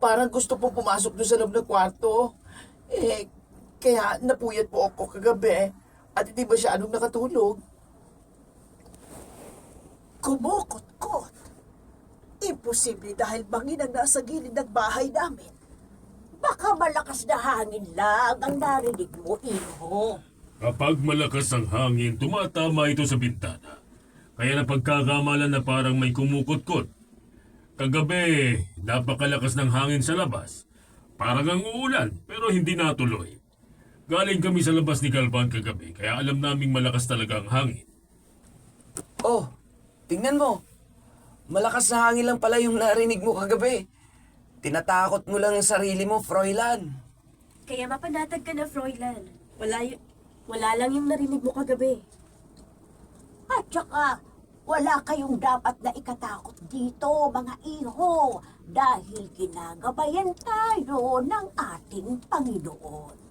parang gusto pong pumasok doon sa loob ng kwarto. Kaya napuyat po ako kagabi at hindi masyadong nakatulog. Kumukot-kot. Imposible dahil bangin ang nasa gilid ng bahay namin. Baka malakas na hangin lang ang narinig mo, Iho. Kapag malakas ang hangin, tumatama ito sa bintana. Kaya napagkakamalan na parang may kumukot-kot. Kagabi, napakalakas ng hangin sa labas. Parang ang uulan, pero hindi natuloy. Galing kami sa labas ni Galvan kagabi, kaya alam naming malakas talaga ang hangin. Oh, tingnan mo. Malakas na hangin lang pala yung narinig mo kagabi. Tinatakot mo lang ang sarili mo, Froilan. Kaya mapanatag ka na, Froilan. Wala lang yung narinig mo kagabi. At saka, wala kayong dapat na ikatakot dito, mga Iho, dahil ginagabayan tayo ng ating Panginoon.